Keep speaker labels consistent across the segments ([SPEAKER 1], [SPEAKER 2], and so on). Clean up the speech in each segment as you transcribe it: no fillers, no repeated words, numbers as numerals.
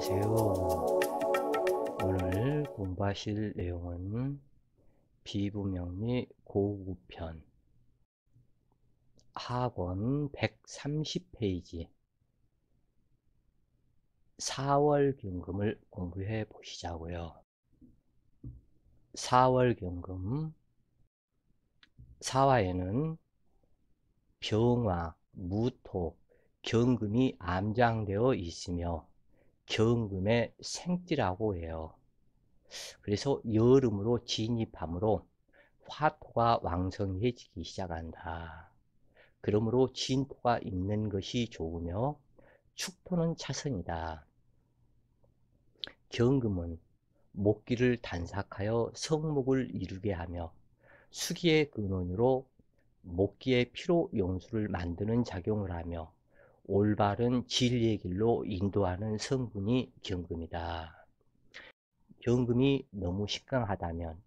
[SPEAKER 1] 안녕하세요. 오늘 공부하실 내용은 비부명리 고우편 하권 130페이지 4월경금을 공부해 보시자고요. 4월경금 사화에는 병화, 무토, 경금이 암장되어 있으며 경금의 생띠라고 해요. 그래서 여름으로 진입하므로 화토가 왕성해지기 시작한다. 그러므로 진토가 있는 것이 좋으며 축토는 차선이다. 경금은 목기를 단삭하여 성목을 이루게 하며 수기의 근원으로 목기의 피로 용수를 만드는 작용을 하며 올바른 진리의 길로 인도하는 성분이 경금이다. 경금이 너무 식강하다면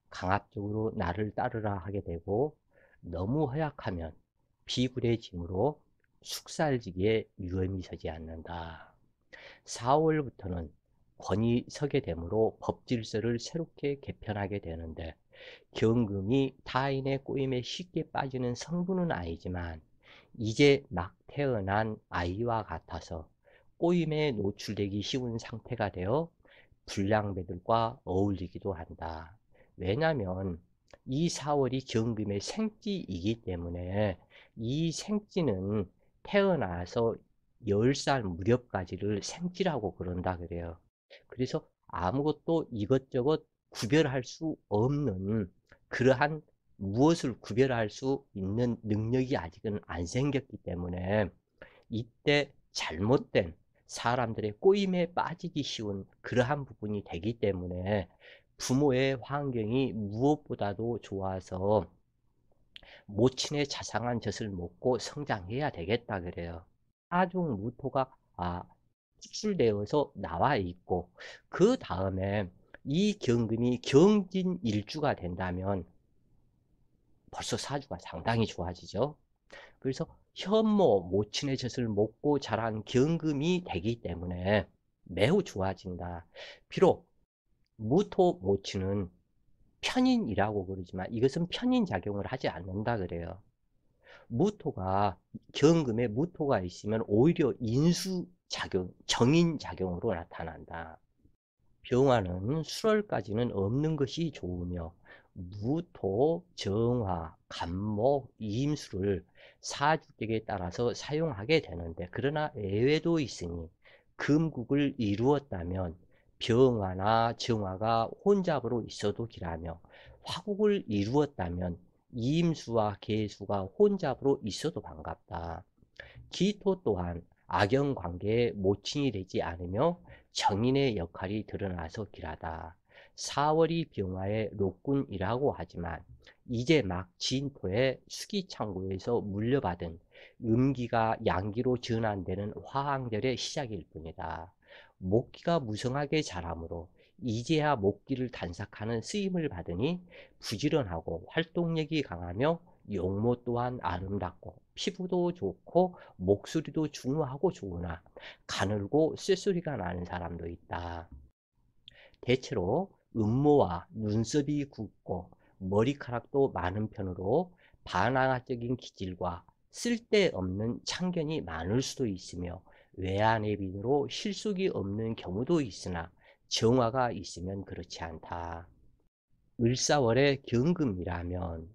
[SPEAKER 1] 강압적으로 나를 따르라 하게 되고 너무 허약하면 비굴해지므로 숙살지기에 위험이 서지 않는다. 4월부터는 권이 서게 되므로 법질서를 새롭게 개편하게 되는데 경금이 타인의 꼬임에 쉽게 빠지는 성분은 아니지만 이제 막 태어난 아이와 같아서 꼬임에 노출되기 쉬운 상태가 되어 불량배들과 어울리기도 한다. 왜냐하면 이 4월이 경금의 생띠이기 때문에 이 생띠는 태어나서 10살 무렵까지를 생띠라고 그런다 그래요. 그래서 아무것도 이것저것 구별할 수 없는 그러한 무엇을 구별할 수 있는 능력이 아직은 안 생겼기 때문에 이때 잘못된 사람들의 꼬임에 빠지기 쉬운 그러한 부분이 되기 때문에 부모의 환경이 무엇보다도 좋아서 모친의 자상한 젖을 먹고 성장해야 되겠다 그래요. 하중 무토가 추출되어서 나와 있고 그 다음에 이 경금이 경진일주가 된다면 벌써 사주가 상당히 좋아지죠. 그래서 현모, 모친의 젖을 먹고 자란 경금이 되기 때문에 매우 좋아진다. 비록 무토, 모친은 편인이라고 그러지만 이것은 편인작용을 하지 않는다 그래요. 무토가, 경금에 무토가 있으면 오히려 인수작용, 정인작용으로 나타난다. 병화는 수월까지는 없는 것이 좋으며 무토, 정화, 간목, 임수를 사주격에 따라서 사용하게 되는데 그러나 예외도 있으니 금국을 이루었다면 병화나 정화가 혼잡으로 있어도 기라며 화국을 이루었다면 임수와 계수가 혼잡으로 있어도 반갑다. 기토 또한 악연관계에 모친이 되지 않으며 정인의 역할이 드러나서 길하다. 4월이 병화의 록군이라고 하지만 이제 막 진토의 수기창고에서 물려받은 음기가 양기로 전환되는 화항절의 시작일 뿐이다. 목기가 무성하게 자라므로 이제야 목기를 단삭하는 쓰임을 받으니 부지런하고 활동력이 강하며 용모 또한 아름답고 피부도 좋고 목소리도 중후하고 좋으나 가늘고 쇳소리가 나는 사람도 있다. 대체로 음모와 눈썹이 굵고 머리카락도 많은 편으로 반항아적인 기질과 쓸데없는 참견이 많을 수도 있으며 외아내빈으로 실속이 없는 경우도 있으나 정화가 있으면 그렇지 않다. 을사월의 경금이라면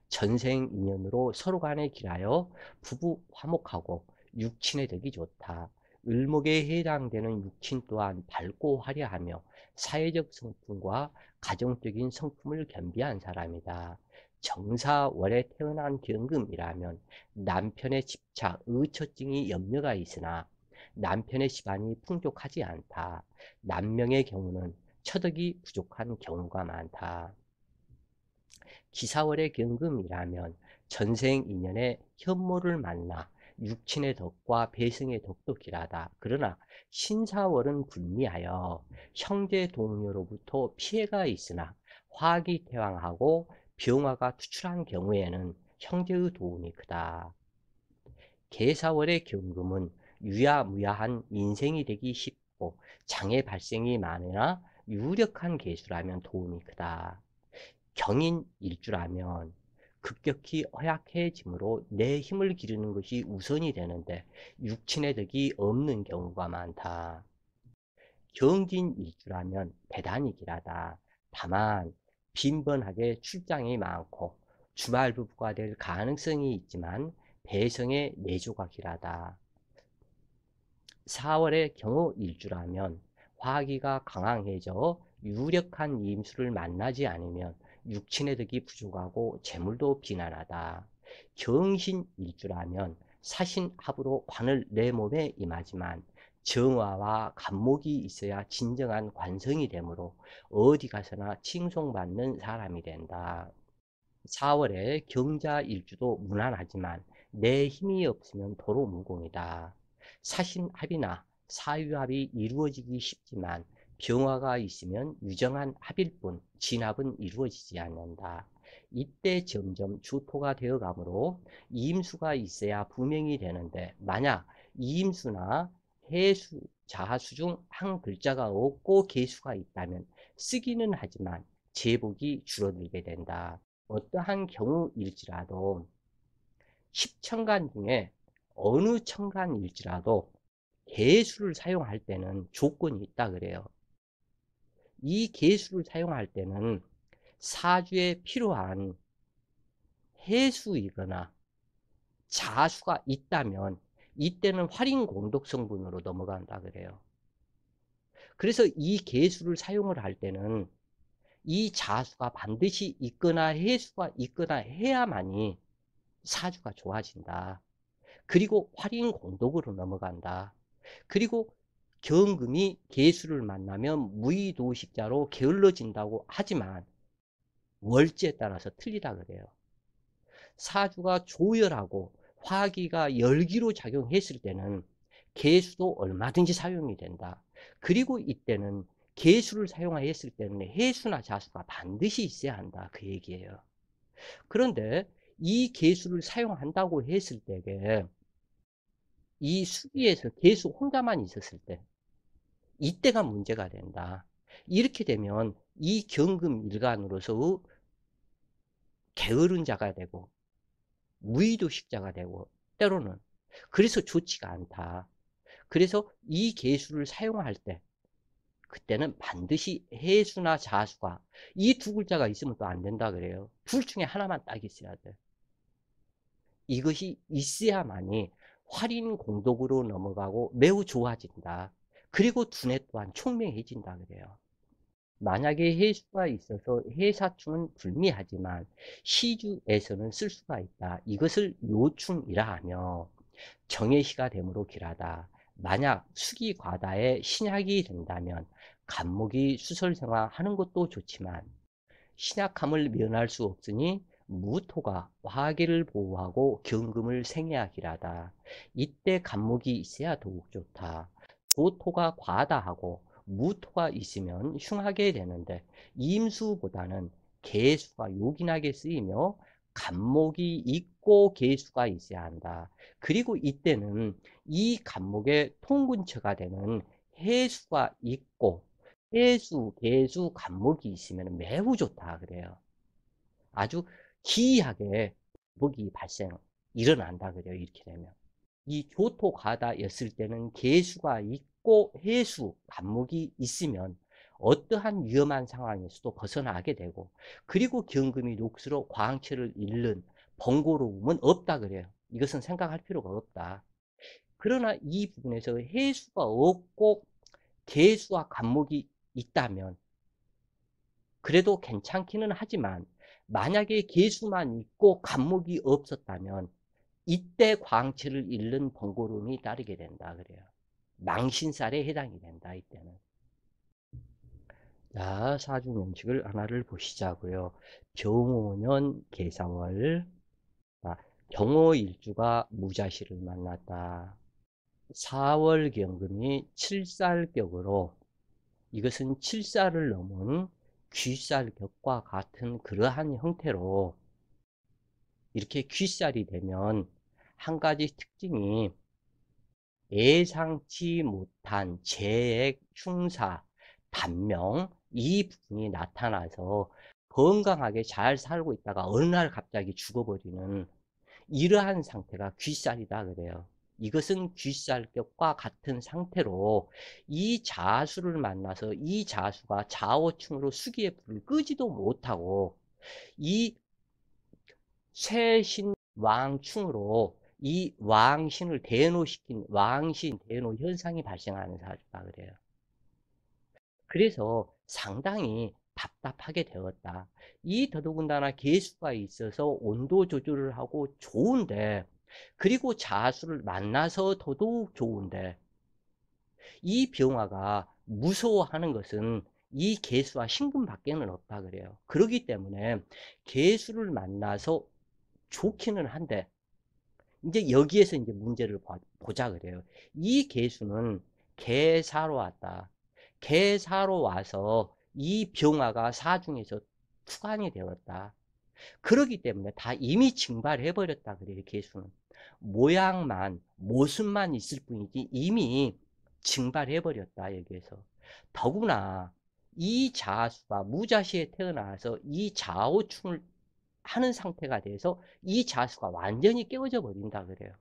[SPEAKER 1] 전생 인연으로 서로 간에 길하여 부부 화목하고 육친의 덕이 좋다. 을목에 해당되는 육친 또한 밝고 화려하며 사회적 성품과 가정적인 성품을 겸비한 사람이다. 정사월에 태어난 경금이라면 남편의 집착, 의처증이 염려가 있으나 남편의 집안이 풍족하지 않다. 남명의 경우는 처덕이 부족한 경우가 많다. 기사월의 경금이라면 전생 인연에 현모를 만나 육친의 덕과 배승의 덕도 길하다. 그러나 신사월은 불미하여 형제 동료로부터 피해가 있으나 화기태왕하고 병화가 투출한 경우에는 형제의 도움이 크다. 계사월의 경금은 유야무야한 인생이 되기 쉽고 장애 발생이 많으나 유력한 계수라면 도움이 크다. 경인 일주라면 급격히 허약해지므로 내 힘을 기르는 것이 우선이 되는데 육친의 덕이 없는 경우가 많다. 경진 일주라면 배단이 길하다. 다만 빈번하게 출장이 많고 주말 부부가 될 가능성이 있지만 배성의 내조가 길하다. 4월의 경호 일주라면 화기가 강황해져 유력한 임수를 만나지 않으면 육친의 덕이 부족하고 재물도 비난하다. 경신 일주라면 사신합으로 관을 내 몸에 임하지만 정화와 간목이 있어야 진정한 관성이 되므로 어디 가서나 칭송받는 사람이 된다. 4월에 경자 일주도 무난하지만 내 힘이 없으면 도로 무공이다. 사신합이나 사유합이 이루어지기 쉽지만 병화가 있으면 유정한 합일 뿐 진합은 이루어지지 않는다. 이때 점점 주토가 되어 가므로 이임수가 있어야 분명이 되는데 만약 이임수나 해수, 자수 중 한 글자가 없고 개수가 있다면 쓰기는 하지만 제복이 줄어들게 된다. 어떠한 경우일지라도 10천간 중에 어느 천간일지라도 개수를 사용할 때는 조건이 있다 그래요. 이 개수를 사용할 때는 사주에 필요한 해수이거나 자수가 있다면 이때는 활인공덕 성분으로 넘어간다 그래요. 그래서 이 개수를 사용을 할 때는 이 자수가 반드시 있거나 해수가 있거나 해야만이 사주가 좋아진다. 그리고 활인공덕으로 넘어간다. 그리고 경금이 계수를 만나면 무의도식자로 게을러진다고 하지만 월지에 따라서 틀리다 그래요. 사주가 조열하고 화기가 열기로 작용했을 때는 계수도 얼마든지 사용이 된다. 그리고 이때는 계수를 사용했을 때는 해수나 자수가 반드시 있어야 한다. 그 얘기예요. 그런데 이 계수를 사용한다고 했을 때에 이 수비에서 계수 혼자만 있었을 때 이때가 문제가 된다. 이렇게 되면 이 경금 일간으로서 게으른 자가 되고 무의도식자가 되고 때로는 그래서 좋지가 않다. 그래서 이 계수를 사용할 때 그때는 반드시 해수나 자수가 이 두 글자가 있으면 또 안 된다 그래요. 둘 중에 하나만 딱 있어야 돼. 이것이 있어야만이 활인공덕으로 넘어가고 매우 좋아진다. 그리고 두뇌 또한 총명해진다 그래요. 만약에 해수가 있어서 해사충은 불미하지만 시주에서는 쓸 수가 있다. 이것을 요충이라 하며 정해시가 되므로 길하다. 만약 숙이 과다에 신약이 된다면 간목이 수설생화하는 것도 좋지만 신약함을 면할 수 없으니 무토가 화기를 보호하고 경금을 생해야 길하다. 이때 간목이 있어야 더욱 좋다. 조토가 과다하고 무토가 있으면 흉하게 되는데 임수보다는 개수가 요긴하게 쓰이며 간목이 있고 개수가 있어야 한다. 그리고 이때는 이 간목의 통근처가 되는 해수가 있고 해수, 개수, 간목이 있으면 매우 좋다 그래요. 아주 기이하게 복이 일어난다 그래요. 이렇게 되면. 이 교토가다였을 때는 개수가 있고 해수, 간목이 있으면 어떠한 위험한 상황에서도 벗어나게 되고 그리고 경금이 녹수로 광채를 잃는 번거로움은 없다 그래요. 이것은 생각할 필요가 없다. 그러나 이 부분에서 해수가 없고 개수와 간목이 있다면 그래도 괜찮기는 하지만 만약에 개수만 있고 간목이 없었다면 이때 광채를 잃는 번거로움이 따르게 된다 그래요. 망신살에 해당이 된다 이때는. 자, 사주명식을 하나를 보시자고요. 병오년 계사월. 자, 경호일주가 무자시를 만났다. 4월 경금이 칠살격으로 이것은 칠살을 넘은 귀살격과 같은 그러한 형태로 이렇게 귀살이 되면 한 가지 특징이 예상치 못한 재액, 흉사, 단명 이 부분이 나타나서 건강하게 잘 살고 있다가 어느 날 갑자기 죽어버리는 이러한 상태가 귀살이다 그래요. 이것은 귀살격과 같은 상태로 이 자수를 만나서 이 자수가 자오충으로 수기의 불을 끄지도 못하고 이 쇠신 왕충으로 이 왕신을 대노시킨 왕신 대노 현상이 발생하는 사주다 그래요. 그래서 상당히 답답하게 되었다. 이 더더군다나 개수가 있어서 온도 조절을 하고 좋은데, 그리고 자수를 만나서 더더욱 좋은데, 이 병화가 무서워하는 것은 이 개수와 신금밖에는 없다 그래요. 그렇기 때문에 개수를 만나서 좋기는 한데, 이제 여기에서 이제 문제를 보자 그래요. 이 개수는 개사로 왔다. 개사로 와서 이 병화가 사중에서 투관이 되었다. 그러기 때문에 다 이미 증발해 버렸다 그래요. 개수는 모양만 모습만 있을 뿐이지 이미 증발해 버렸다. 여기에서 더구나 이 자수가 무자시에 태어나서 이 자오충을 하는 상태가 돼서 이 자수가 완전히 깨어져 버린다 그래요.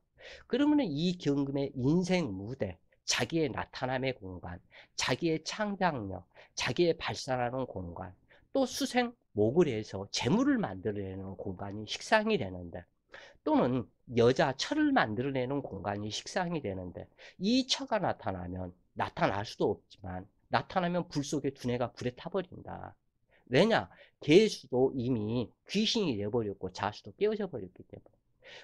[SPEAKER 1] 그러면 이 경금의 인생 무대, 자기의 나타남의 공간, 자기의 창작력, 자기의 발산하는 공간, 또 수생 목을 해서 재물을 만들어내는 공간이 식상이 되는데, 또는 여자 철을 만들어내는 공간이 식상이 되는데, 이 처가 나타나면 나타날 수도 없지만 나타나면 불 속에 두뇌가 불에 타버린다. 왜냐? 개수도 이미 귀신이 되어버렸고 자수도 깨어져 버렸기 때문에.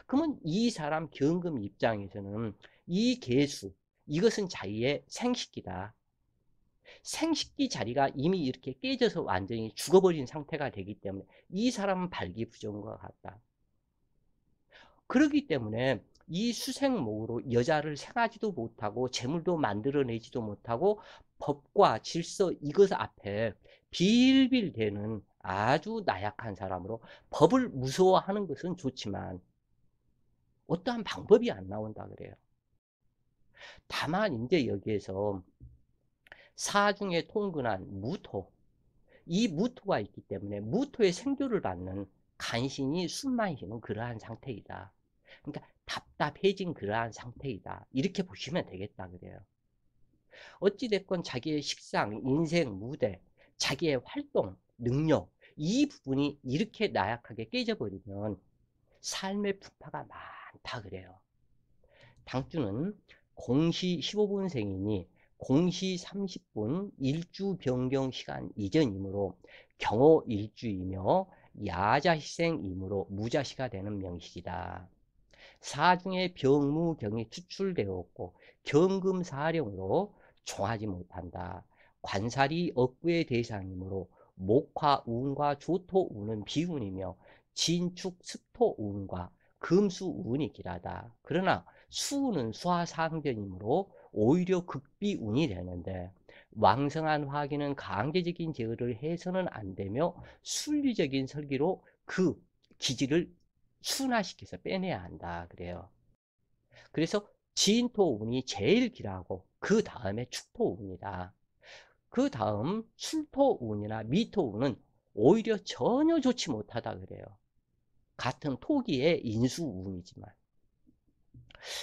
[SPEAKER 1] 그러면 이 사람 경금 입장에서는 이 개수, 이것은 자기의 생식기다. 생식기 자리가 이미 이렇게 깨져서 완전히 죽어버린 상태가 되기 때문에 이 사람은 발기부전과 같다. 그렇기 때문에 이 수생목으로 여자를 생하지도 못하고 재물도 만들어내지도 못하고 법과 질서 이것 앞에 빌빌대는 아주 나약한 사람으로 법을 무서워하는 것은 좋지만 어떠한 방법이 안 나온다 그래요. 다만 이제 여기에서 사중에 통근한 무토, 이 무토가 있기 때문에 무토의 생조를 받는 간신히 숨만 쉬는 그러한 상태이다. 그러니까 답답해진 그러한 상태이다. 이렇게 보시면 되겠다 그래요. 어찌됐건 자기의 식상, 인생, 무대, 자기의 활동, 능력 이 부분이 이렇게 나약하게 깨져버리면 삶의 풍파가 많다 그래요. 당주는 공시 15분생이니 공시 30분 일주 변경 시간 이전이므로 경호 일주이며 야자희생이므로 무자시가 되는 명식이다. 사중에 병무경이 추출되었고 경금사령으로 종하지 못한다. 관살이 억구의 대상이므로 목화운과 조토운은 비운이며 진축 습토운과 금수운이 길하다. 그러나 수운은 수화상전이므로 오히려 극비운이 되는데 왕성한 화기는 강제적인 제어를 해서는 안 되며 순리적인 설계로 그 기질을 순화시켜서 빼내야 한다 그래요. 그래서 진토운이 제일 길하고 그 다음에 축토운이다. 그 다음 술토운이나 미토운은 오히려 전혀 좋지 못하다 그래요. 같은 토기의 인수운이지만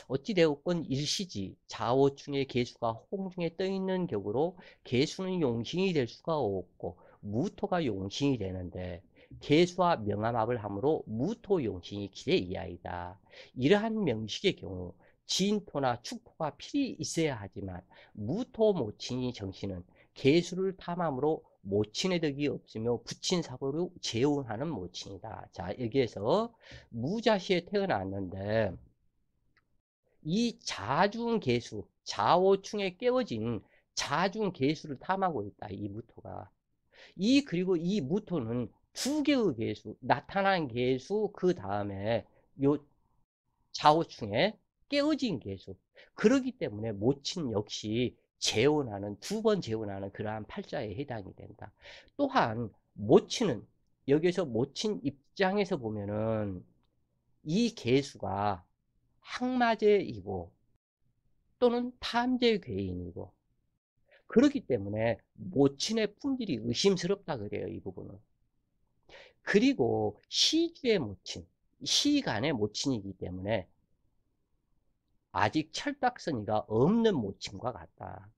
[SPEAKER 1] 어찌되었건 일시지 자오충의 개수가 홍중에 떠있는 격으로 개수는 용신이 될 수가 없고 무토가 용신이 되는데 개수와 명암합을 함으로 무토 용신이 기대이하이다. 이러한 명식의 경우 진토나 축토가 필히 있어야 하지만 무토 모친이 정신은 개수를 탐함으로 모친의 덕이 없으며 부친사고로 재혼하는 모친이다. 자, 여기에서 무자시에 태어났는데 이 자중개수, 자오충에 깨어진 자중개수를 탐하고 있다. 이 무토가. 그리고 이 무토는 두 개의 개수, 나타난 개수, 그 다음에 요 자오충에 깨어진 개수. 그러기 때문에 모친 역시 재혼하는, 두 번 재혼하는 그러한 팔자에 해당이 된다. 또한 모친은, 여기서 모친 입장에서 보면은 이 개수가 항마제이고 또는 탐제 괴인이고, 그렇기 때문에 모친의 품질이 의심스럽다 그래요, 이 부분은. 그리고 시주의 모친, 시간의 모친이기 때문에 아직 철딱서니가 없는 모친과 같다.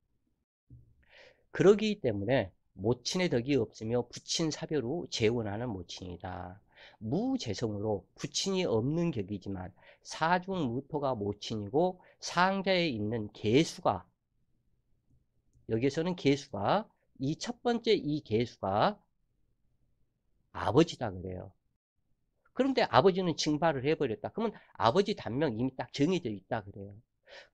[SPEAKER 1] 그러기 때문에 모친의 덕이 없으며 부친 사별후 재혼하는 모친이다. 무재성으로 부친이 없는 격이지만 사중무토가 모친이고 상자에 있는 계수가, 여기서는 계수가, 이 첫 번째 이 계수가 아버지다 그래요. 그런데 아버지는 증발을 해버렸다. 그러면 아버지 단명 이미 딱 정해져 있다 그래요.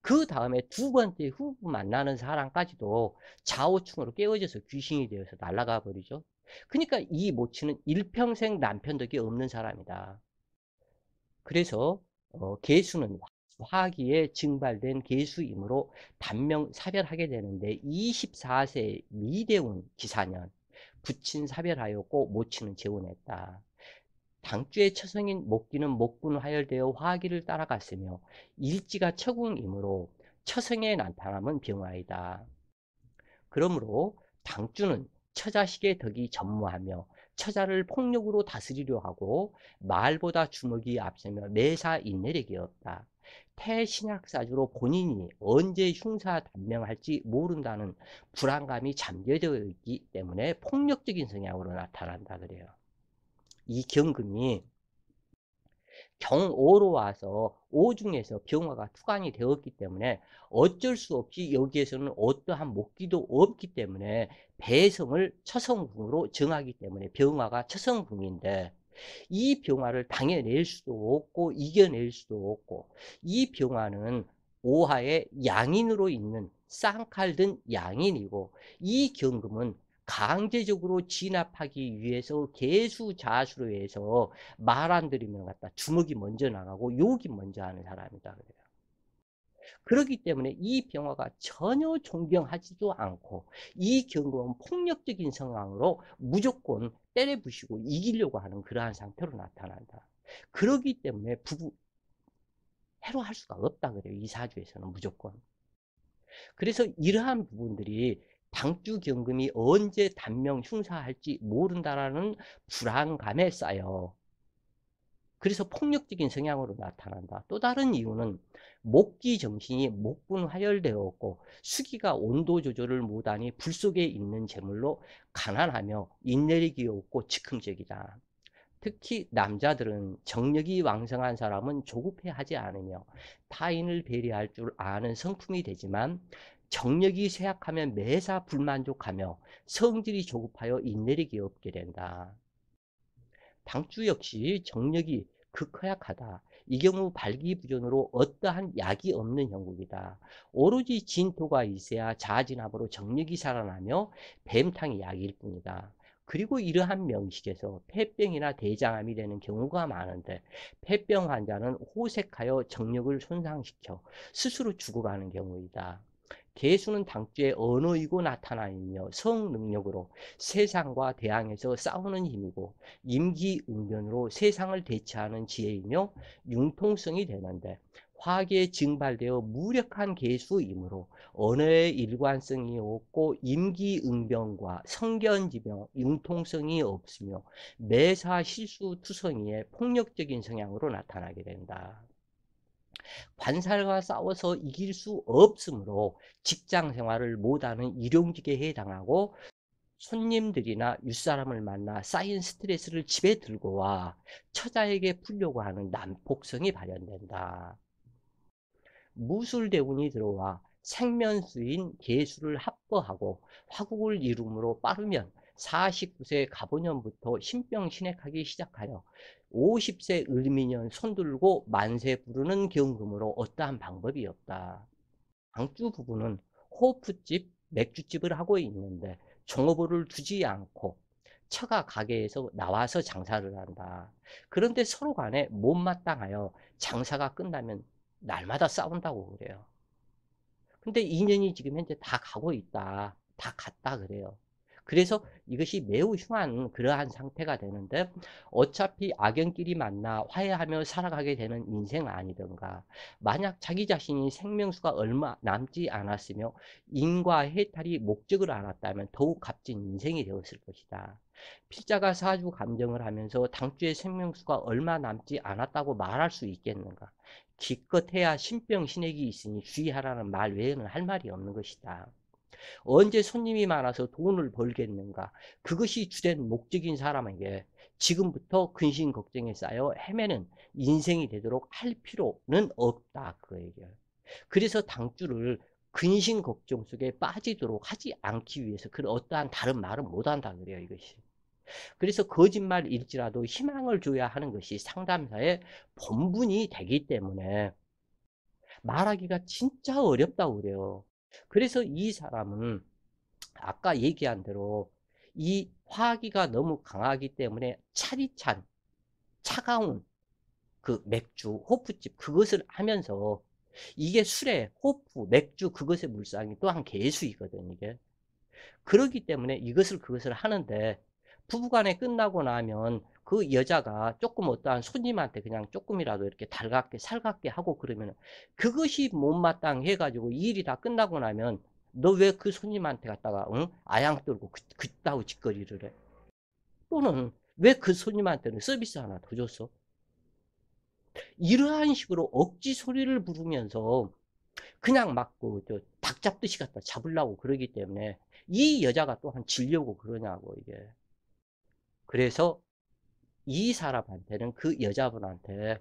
[SPEAKER 1] 그 다음에 두 번째 후보 만나는 사람까지도 좌우충으로 깨어져서 귀신이 되어서 날아가 버리죠. 그러니까 이 모친은 일평생 남편 덕이 없는 사람이다. 그래서 계수는 화기에 증발된 계수이므로 단명 사별하게 되는데 24세 미대운 기사년 부친 사별하였고 모친은 재혼했다. 당주의 처성인 목기는 목군 화열되어 화기를 따라갔으며 일지가 처궁이므로 처성에 나타남은 병화이다. 그러므로 당주는 처자식의 덕이 전무하며 처자를 폭력으로 다스리려 하고 말보다 주먹이 앞서며 매사 인내력이 없다. 태신약사주로 본인이 언제 흉사 단명할지 모른다는 불안감이 잠재되어 있기 때문에 폭력적인 성향으로 나타난다 그래요. 이 경금이 경오로 와서 오중에서 병화가 투관이 되었기 때문에 어쩔 수 없이 여기에서는 어떠한 목기도 없기 때문에 배성을 처성궁으로 정하기 때문에 병화가 처성궁인데, 이 병화를 당해낼 수도 없고 이겨낼 수도 없고, 이 병화는 오하의 양인으로 있는 쌍칼든 양인이고, 이 경금은 강제적으로 진압하기 위해서 개수자수로 해서 말 안 들으면 갖다 주먹이 먼저 나가고 욕이 먼저 하는 사람이다 그래요. 그렇기 때문에 이 병화가 전혀 존경하지도 않고 이 경금은 폭력적인 상황으로 무조건 때려부시고 이기려고 하는 그러한 상태로 나타난다. 그렇기 때문에 부부 해로할 수가 없다 그래요. 이 사주에서는 무조건. 그래서 이러한 부분들이 당주 경금이 언제 단명 흉사할지 모른다라는 불안감에 쌓여 그래서 폭력적인 성향으로 나타난다. 또 다른 이유는 목기 정신이 목분 화열되었고 수기가 온도 조절을 못하니 불 속에 있는 재물로 가난하며 인내력이 없고 즉흥적이다. 특히 남자들은 정력이 왕성한 사람은 조급해하지 않으며 타인을 배려할 줄 아는 성품이 되지만 정력이 쇠약하면 매사 불만족하며 성질이 조급하여 인내력이 없게 된다. 당주 역시 정력이 극허약하다. 이 경우 발기부전으로 어떠한 약이 없는 형국이다. 오로지 진토가 있어야 자진압으로 정력이 살아나며 뱀탕이 약일 뿐이다. 그리고 이러한 명식에서 폐병이나 대장암이 되는 경우가 많은데 폐병 환자는 호색하여 정력을 손상시켜 스스로 죽어가는 경우이다. 개수는 당주의 언어이고 나타나며 성능력으로 세상과 대항해서 싸우는 힘이고 임기응변으로 세상을 대처하는 지혜이며 융통성이 되는데 화기에 증발되어 무력한 개수이므로 언어의 일관성이 없고 임기응변과 성견지병, 융통성이 없으며 매사 실수투성이의 폭력적인 성향으로 나타나게 된다. 관살과 싸워서 이길 수 없으므로 직장 생활을 못하는 일용직에 해당하고 손님들이나 윗사람을 만나 쌓인 스트레스를 집에 들고 와 처자에게 풀려고 하는 난폭성이 발현된다. 무술대운이 들어와 생면수인 계수를 합거하고 화국을 이룸으로 빠르면 49세 갑오년부터 신병신핵하기 시작하여 50세 을미년 손들고 만세 부르는 경금으로 어떠한 방법이 없다. 광주 부부는 호프집, 맥주집을 하고 있는데 종업원을 두지 않고 처가 가게에서 나와서 장사를 한다. 그런데 서로 간에 못마땅하여 장사가 끝나면 날마다 싸운다고 그래요. 근데 2년이 지금 현재 다 가고 있다. 다 갔다 그래요. 그래서 이것이 매우 흉한 그러한 상태가 되는데, 어차피 악연끼리 만나 화해하며 살아가게 되는 인생 아니던가. 만약 자기 자신이 생명수가 얼마 남지 않았으며 인과 해탈이 목적을 알았다면 더욱 값진 인생이 되었을 것이다. 필자가 사주 감정을 하면서 당주의 생명수가 얼마 남지 않았다고 말할 수 있겠는가? 기껏해야 신병신액이 있으니 주의하라는 말 외에는 할 말이 없는 것이다. 언제 손님이 많아서 돈을 벌겠는가? 그것이 주된 목적인 사람에게 지금부터 근심 걱정에 쌓여 헤매는 인생이 되도록 할 필요는 없다. 그에게. 그래서 당주를 근심 걱정 속에 빠지도록 하지 않기 위해서 그런 어떠한 다른 말은 못한다 그래요. 이것이. 그래서 거짓말일지라도 희망을 줘야 하는 것이 상담사의 본분이 되기 때문에 말하기가 진짜 어렵다고 그래요. 그래서 이 사람은 아까 얘기한 대로 이 화기가 너무 강하기 때문에 차디찬 차가운 그 맥주, 호프집 그것을 하면서 이게 술에 호프, 맥주 그것의 물상이 또한 개수이거든 이게. 그렇기 때문에 이것을 그것을 하는데 부부간에 끝나고 나면 그 여자가 조금 어떠한 손님한테 그냥 조금이라도 이렇게 달갑게 살갑게 하고 그러면 그것이 못마땅해 가지고 일이 다 끝나고 나면 너 왜 그 손님한테 갖다가 응? 아양 떨고 그따위 짓거리를 해? 또는 왜 그 손님한테는 서비스 하나 더 줬어? 이러한 식으로 억지 소리를 부르면서 그냥 막 닭 잡듯이 갖다 잡으려고 그러기 때문에 이 여자가 또한 질려고 그러냐고 이게. 그래서 이 사람한테는 그 여자분한테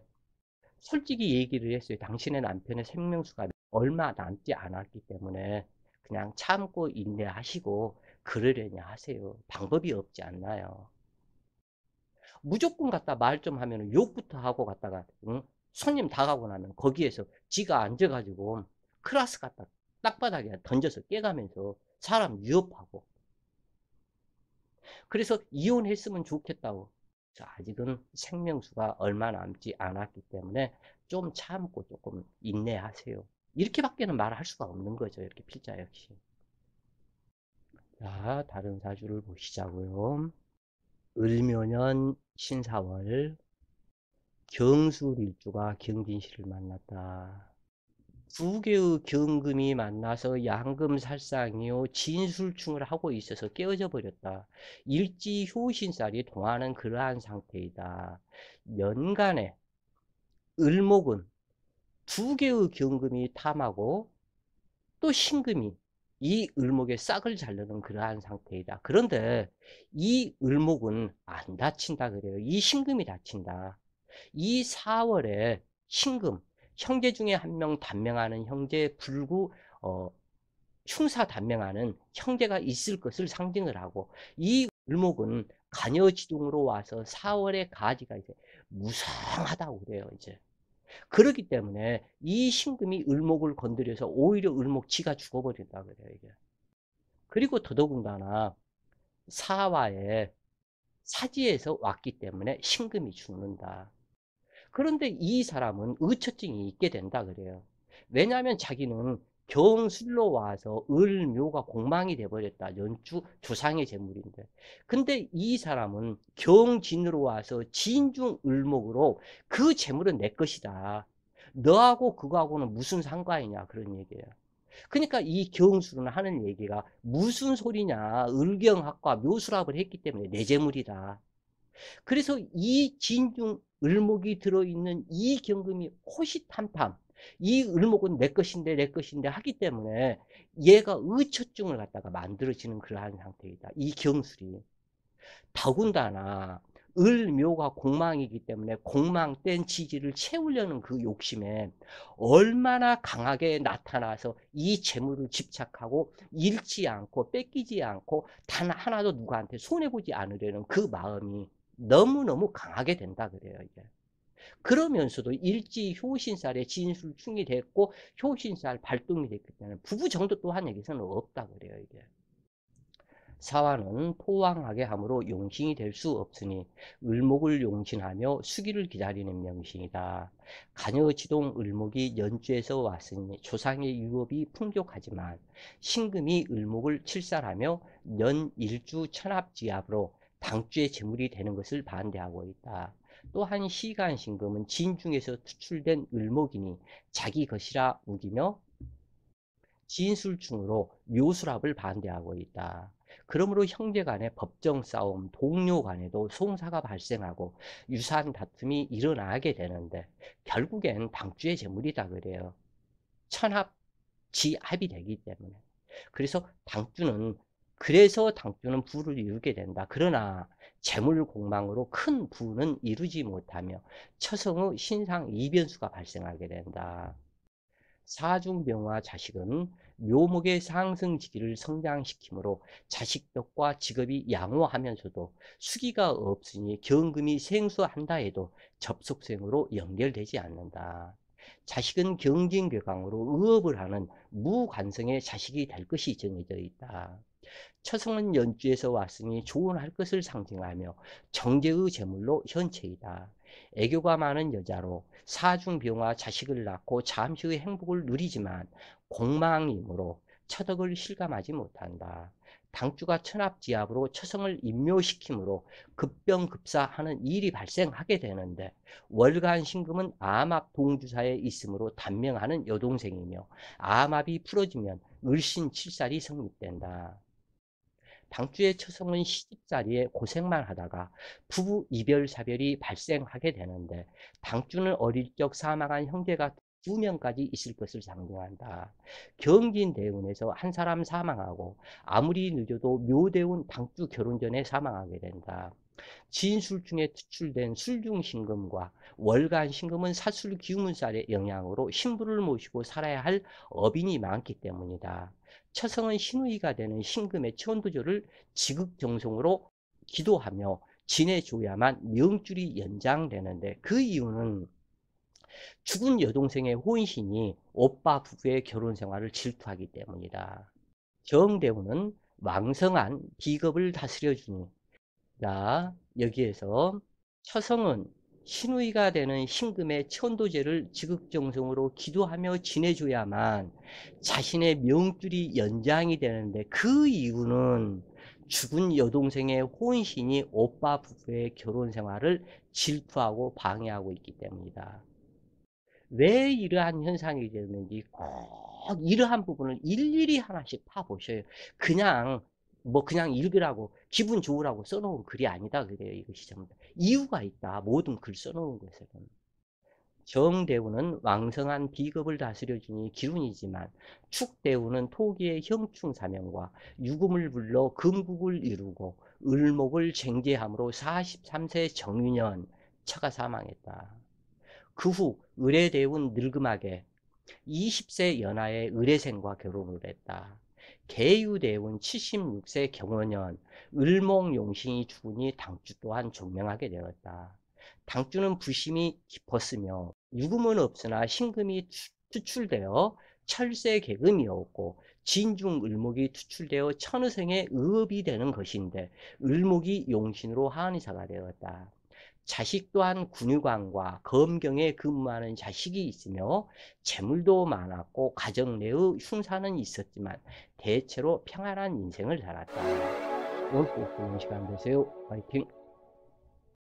[SPEAKER 1] 솔직히 얘기를 했어요. 당신의 남편의 생명수가 얼마 남지 않았기 때문에 그냥 참고 인내하시고 그러려니 하세요. 방법이 없지 않나요? 무조건 갖다 말 좀 하면 욕부터 하고 갔다가 응? 손님 다 가고 나면 거기에서 지가 앉아가지고 클라스 갖다 땅바닥에 던져서 깨가면서 사람 위협하고 그래서 이혼했으면 좋겠다고. 아직은 생명수가 얼마 남지 않았기 때문에 좀 참고 조금 인내하세요. 이렇게밖에는 말할 수가 없는 거죠. 이렇게 필자 역시. 자, 다른 사주를 보시자고요. 을묘년 신사월 경술일주가 경진씨를 만났다. 두 개의 경금이 만나서 양금살상이요 진술충을 하고 있어서 깨어져 버렸다. 일지효신살이 동하는 그러한 상태이다. 연간에 을목은 두 개의 경금이 탐하고 또 신금이 이 을목의 싹을 자르는 그러한 상태이다. 그런데 이 을목은 안 다친다 그래요. 이 신금이 다친다. 이 4월에 신금, 형제 중에 한 명 단명하는 형제 불구 흉사 단명하는 형제가 있을 것을 상징을 하고 이 을목은 간여지동으로 와서 4월의 가지가 이제 무성하다고 그래요. 이제 그렇기 때문에 이 신금이 을목을 건드려서 오히려 을목지가 죽어버린다 그래요. 이게. 그리고 더더군다나 사화에 사지에서 왔기 때문에 신금이 죽는다. 그런데 이 사람은 의처증이 있게 된다 그래요. 왜냐하면 자기는 경술로 와서 을묘가 공망이 돼버렸다. 연주 조상의 재물인데. 근데 이 사람은 경진으로 와서 진중 을목으로 그 재물은 내 것이다. 너하고 그거하고는 무슨 상관이냐 그런 얘기예요. 그러니까 이 경술은 하는 얘기가 무슨 소리냐. 을경학과 묘술학을 했기 때문에 내 재물이다. 그래서 이 진중 을목이 들어있는 이 경금이 호시탐탐 이 을목은 내 것인데 내 것인데 하기 때문에 얘가 의처증을 갖다가 만들어지는 그러한 상태이다. 이 경술이. 더군다나 을묘가 공망이기 때문에 공망된 지지를 채우려는 그 욕심에 얼마나 강하게 나타나서 이 재물을 집착하고 잃지 않고 뺏기지 않고 단 하나도 누구한테 손해보지 않으려는 그 마음이 너무너무 강하게 된다 그래요. 이게. 그러면서도 일지 효신살에 진술충이 됐고 효신살 발동이 됐기 때문에 부부 정도 또한 여기서는 없다 그래요. 이게. 사화는 포왕하게 함으로 용신이 될 수 없으니 을목을 용신하며 수기를 기다리는 명신이다. 간여지동 을목이 연주에서 왔으니 조상의 유업이 풍족하지만 신금이 을목을 칠살하며 년 일주 천합지압으로 당주의 재물이 되는 것을 반대하고 있다. 또한 시간신금은 진중에서 투출된 을목이니 자기 것이라 우기며 진술중으로 묘술합을 반대하고 있다. 그러므로 형제간의 법정 싸움, 동료 간에도 송사가 발생하고 유산 다툼이 일어나게 되는데 결국엔 당주의 재물이다 그래요. 천합, 지합이 되기 때문에. 그래서 당주는 부를 이루게 된다. 그러나 재물 공망으로 큰 부는 이루지 못하며 처성의 신상 이변수가 발생하게 된다. 사중병화 자식은 묘목의 상승지기를 성장시키므로 자식덕과 직업이 양호하면서도 수기가 없으니 경금이 생수한다 해도 접속생으로 연결되지 않는다. 자식은 경진괴강으로 의업을 하는 무관성의 자식이 될 것이 정해져 있다. 처성은 연주에서 왔으니 조언할 것을 상징하며 정제의 제물로 현체이다. 애교가 많은 여자로 사중병화 자식을 낳고 잠시의 행복을 누리지만 공망이므로 처덕을 실감하지 못한다. 당주가 천합지압으로 처성을 임묘시키므로 급병급사하는 일이 발생하게 되는데 월간 신금은 암압 동주사에 있으므로 단명하는 여동생이며 암압이 풀어지면 을신칠살이 성립된다. 당주의 처성은 시집살이에 고생만 하다가 부부 이별 사별이 발생하게 되는데 당주는 어릴 적 사망한 형제가 2명까지 있을 것을 상징한다. 경진대운에서 한 사람 사망하고 아무리 늦어도 묘대운 당주 결혼 전에 사망하게 된다. 진술중에 투출된 술중신금과 월간신금은 사술기운살의 영향으로 신부를 모시고 살아야 할 어빈이 많기 때문이다. 처성은 신우이가 되는 신금의 천도조를 지극정성으로 기도하며 지내줘야만 명줄이 연장되는데 그 이유는 죽은 여동생의 혼신이 오빠 부부의 결혼 생활을 질투하기 때문이다. 정대운은 왕성한 비겁을 다스려주니 자, 여기에서 처성은 신우이가 되는 신금의 천도제를 지극정성으로 기도하며 지내줘야만 자신의 명줄이 연장이 되는데 그 이유는 죽은 여동생의 혼신이 오빠 부부의 결혼 생활을 질투하고 방해하고 있기 때문이다. 왜 이러한 현상이 되는지 꼭 이러한 부분을 일일이 하나씩 파보셔요. 그냥 읽으라고 기분 좋으라고 써놓은 글이 아니다 그래요. 이것이 전부 이유가 있다. 모든 글 써놓은 것에는. 정대우는 왕성한 비겁을 다스려주니 기운이지만 축대우는 토기의 형충사명과 유금을 불러 금국을 이루고 을목을 쟁제함으로 43세 정유년 처가 사망했다. 그 후 의례대운 늙음하게 20세 연하의 의례생과 결혼을 했다. 계유대운 76세 경원년 을목용신이 죽으니 당주 또한 종명하게 되었다. 당주는 부심이 깊었으며 유금은 없으나 신금이 투출되어 철새계금이었고 진중 을목이 투출되어 천의생의 의업이 되는 것인데 을목이 용신으로 한의사가 되었다. 자식 또한 군유관과 검경에 근무하는 자식이 있으며 재물도 많았고 가정 내의 흉사는 있었지만 대체로 평안한 인생을 살았다. 오늘도 좋은 시간 되세요. 화이팅!